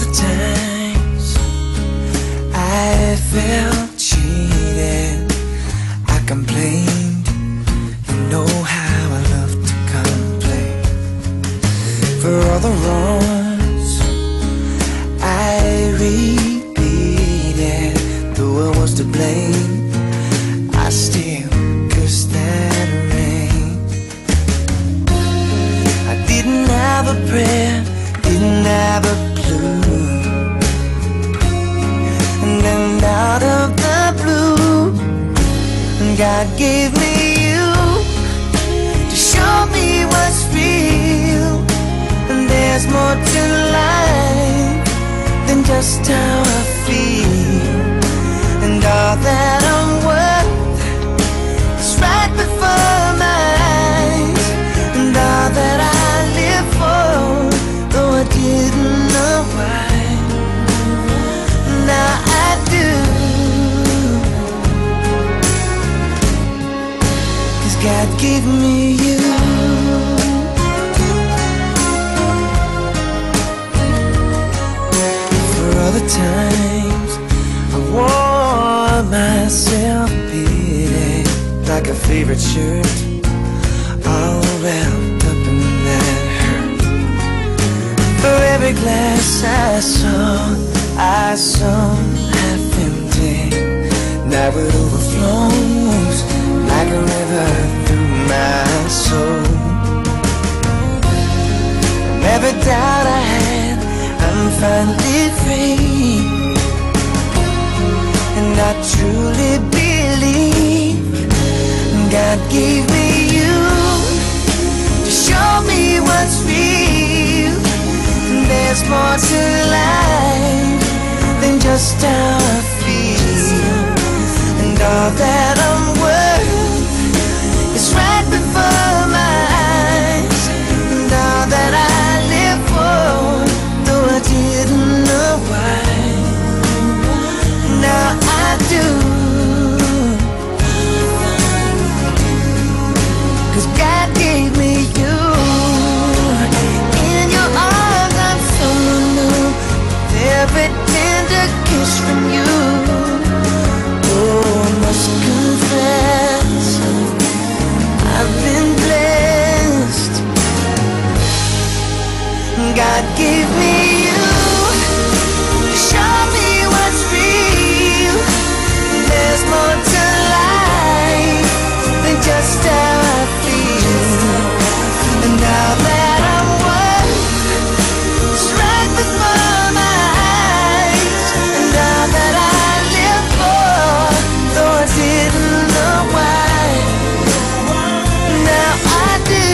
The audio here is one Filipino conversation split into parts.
the times I felt cheated, I complained. You know how I love to complain. For all the wrongs I repeated, though I was to blame, I still cursed that rain. I didn't have a prayer, didn't have a clue, and then out of the blue, God gave me you to show me what's real. And there's more to life than just how I feel, and all that I'm worth is right before my eyes, and all that I live for, though I didn't know why, now I do. 'Cause God gave me you. For all the times I wore myself pity like a favorite shirt, all wrapped up in that hurt. For every glass I saw half empty, now it overflows like a river through my soul. And every doubt I had, I'm finally free, and I truly believe God gave me you to show me what's real. There's more to life than just how I feel, and all that I'm worth is right before my eyes, and all that I live for, though I didn't know why, now I do. 'Cause God gave me you. In your arms I'm someone new, every tender kiss from you. Oh, I must confess, I've been blessed. God gave me you to show me what's real. There's more to life than just how I feel, and now that I'm worth is right before my eyes, and all that I live for, though I didn't know why, now I do.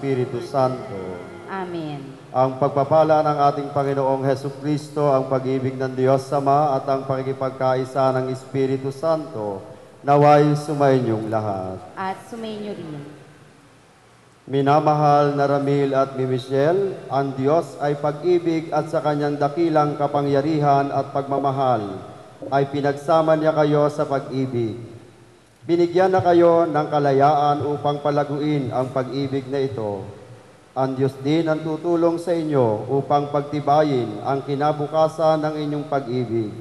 Espiritu Santo. Amen. Ang pagpapala ng ating Panginoong Hesukristo, ang pag-ibig ng Diyos Ama at ang pakikipagkaisa ng Espiritu Santo naway sumainyong lahat. At sumainyo rin. Minamahal na Ramil at Mimichelle, ang Diyos ay pag-ibig at sa kanyang dakilang kapangyarihan at pagmamahal ay pinagsama niya kayo sa pag-ibig. Binigyan na kayo ng kalayaan upang palaguin ang pag-ibig na ito. Ang Diyos din ang tutulong sa inyo upang pagtibayin ang kinabukasan ng inyong pag-ibig.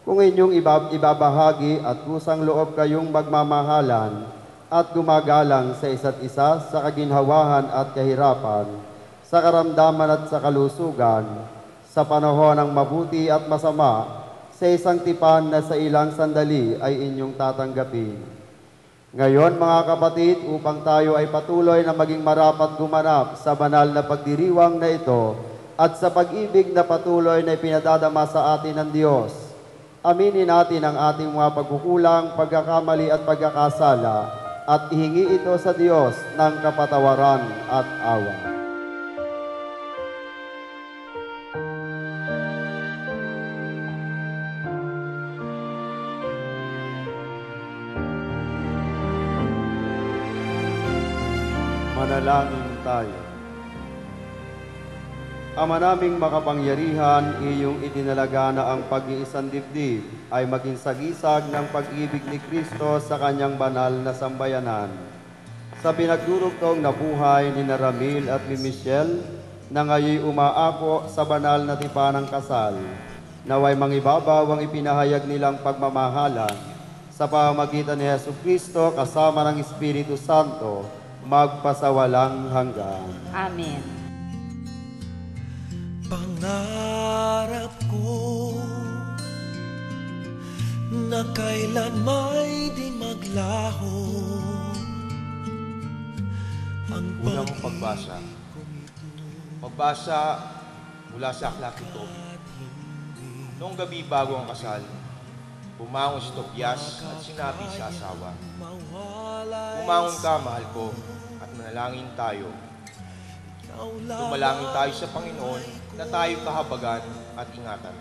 Kung inyong ibabahagi at kusang loob kayong magmamahalan at gumagalang sa isa't isa sa kaginhawahan at kahirapan, sa karamdaman at sa kalusugan, sa panahon ng mabuti at masama, sa isang tipan na sa ilang sandali ay inyong tatanggapin. Ngayon mga kapatid, upang tayo ay patuloy na maging marapat gumanap sa banal na pagdiriwang na ito at sa pag-ibig na patuloy na ipinadadama sa atin ng Diyos, aminin natin ang ating mga pagkukulang, pagkakamali at pagkakasala at ihingi ito sa Diyos ng kapatawaran at awa. Manalangin tayo. Ama naming makapangyarihan, iyong itinalaga na ang pag-iisang dibdib ay maging sagisag ng pag-ibig ni Kristo sa kanyang banal na sambayanan. Sa pinagdurugtong na buhay ni Ramil at ni Michelle, na ngayoy umaako sa banal na tipan ng kasal, naway mangibabaw ang ipinahayag nilang pagmamahalan sa pamamagitan ni Hesukristo kasama ng Espiritu Santo, magpasawalang hanggan. Amen. Pangarap ko na kailan may di maglaho ang unang pagbasa. Pagbasa mula sa Aklat ni Tobit. Noong gabi bago ang kasal, bumangon si Tobias at sinabi sa asawa, "Bumangon ka, mahal ko, at manalangin tayo. Tumalangin tayo sa Panginoon na tayo kahabagan at ingatan."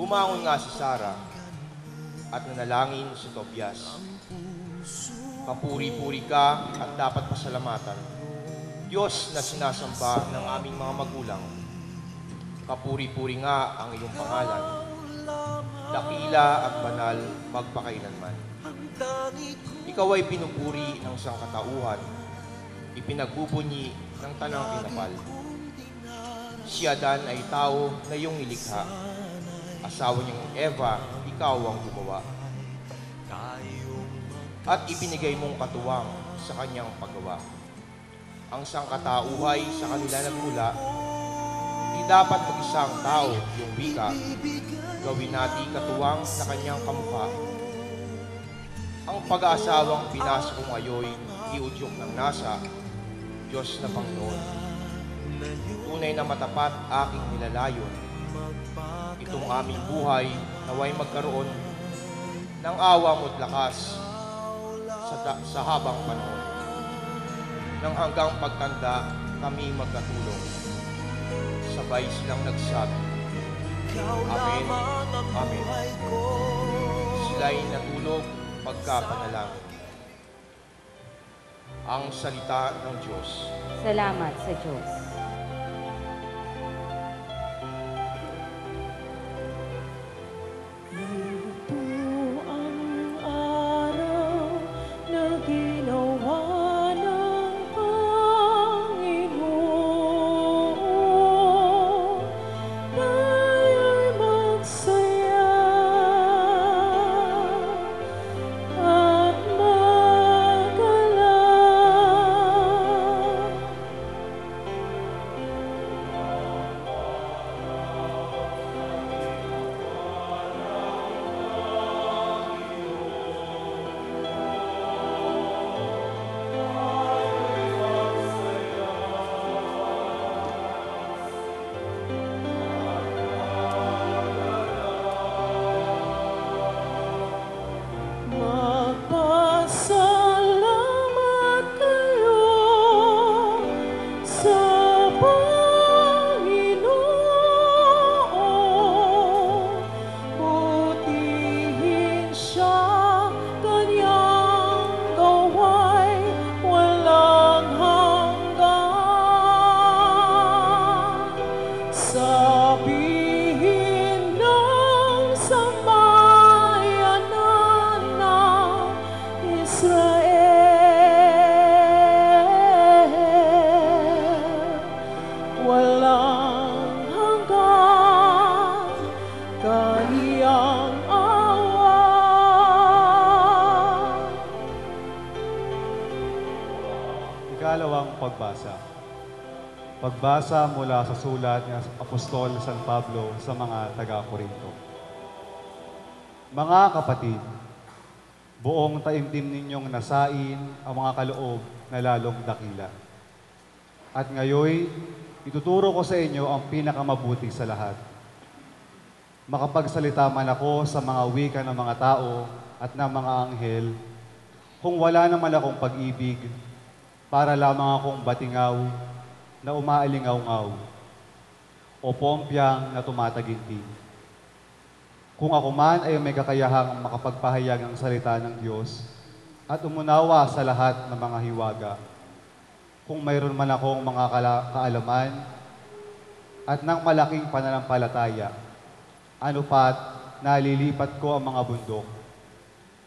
Bumangon nga si Sarah at nanalangin si Tobias. "Papuri-puri ka at dapat pasalamatan, Diyos na sinasamba ng aming mga magulang. Kapuri-puri nga ang iyong pangalan, dakila at banal magpakailanman. Ikaw ay pinupuri ng sangkatauhan, ipinagbubunyi ng tanang pinapal. Si Adan ay tao na iyong nilikha, asawa niyang Eva, ikaw ang gumawa. At ibinigay mong katuwang sa kanyang paggawa. Ang sangkatauhay sa kanila nagmula, di dapat mag-isang tao yung wika, gawin natin katuwang sa kanyang kamukha. Ang pag-aasawang pinasa kong ayoy, iudyok ng nasa, Diyos na Panginoon. Tunay na matapat aking nilalayon. Itong aming buhay, naway magkaroon ng awa mo't lakas sa habang panahon. Nang hanggang pagtanda, kami magkatulong. Sabay silang nagsabi, Amen, Amen. Sila'y natulog pagkapanalangin. Ang salita ng Diyos. Salamat sa Diyos. Ikalawang pagbasa. Pagbasa mula sa sulat ni Apostol San Pablo sa mga taga-Korinto. Mga kapatid, buong taimtim ninyong nasain ang mga kaloob na lalong dakila. At ngayoy, ituturo ko sa inyo ang pinakamabuti sa lahat. Makapagsalita man ako sa mga wika ng mga tao at ng mga anghel, kung wala naman akong pag-ibig, para lamang akong batingaw na umaalingaw-ngaw o pompyang na tumataginting. Kung ako man ay may kakayahang makapagpahayag ng salita ng Diyos at umunawa sa lahat ng mga hiwaga, kung mayroon man akong mga kaalaman at ng malaking pananampalataya, ano pat nalilipat ko ang mga bundok,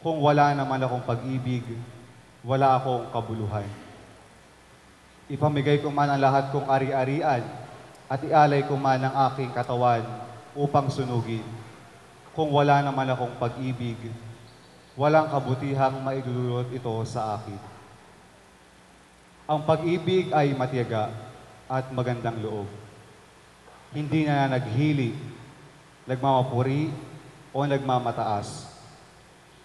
kung wala naman akong pag-ibig, wala akong kabuluhan. Ipamigay ko man ang lahat kong ari-arian at ialay ko man ang aking katawan upang sunugin. Kung wala naman akong pag-ibig, walang kabutihang maidudulot ito sa akin. Ang pag-ibig ay matiyaga at magandang loob. Hindi na naghili, nagmamapuri o nagmamataas.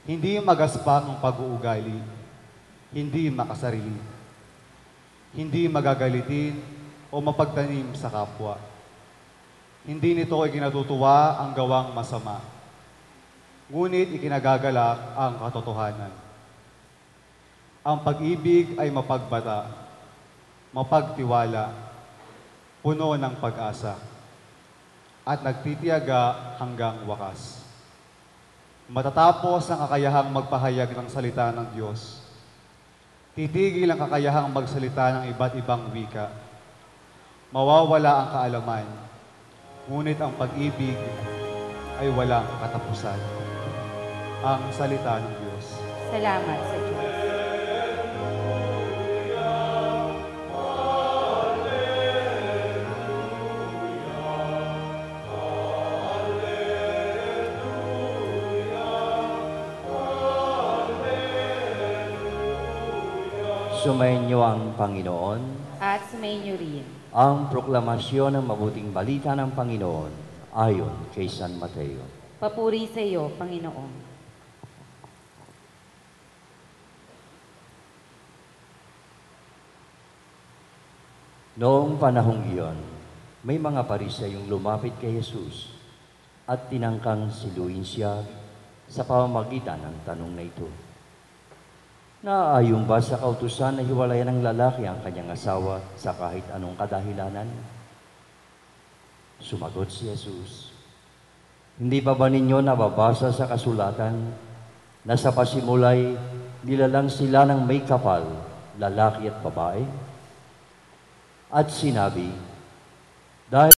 Hindi magaspang ang pag-uugali, hindi makasarili. Hindi magagalitin o mapagtanim sa kapwa. Hindi nito ikinatutuwa ang gawang masama. Ngunit ikinagagalak ang katotohanan. Ang pag-ibig ay mapagbata, mapagtiwala, puno ng pag-asa, at nagtitiyaga hanggang wakas. Matatapos ang kakayahang magpahayag ng salita ng Diyos, titigil ang kakayahang magsalita ng iba't ibang wika. Mawawala ang kaalaman. ngunit ang pag-ibig ay walang katapusan. Ang salita ng Diyos. Salamat sa Diyos. Sumainyo ang Panginoon, At sumainyo rin. ang proklamasyon ng mabuting balita ng Panginoon ayon kay San Mateo. Papuri sa iyo, Panginoon. Noong panahong iyon, may mga parisayong lumapit kay Jesus at tinangkang siluin siya sa pamamagitan ng tanong na ito. Naaayon ba sa kautusan na hiwalayan ng lalaki ang kanyang asawa sa kahit anong kadahilanan? Sumagot si Jesus, hindi pa ba ninyo nababasa sa kasulatan na sa pasimulay nilalang sila ng may kapal, lalaki at babae? At sinabi, dahil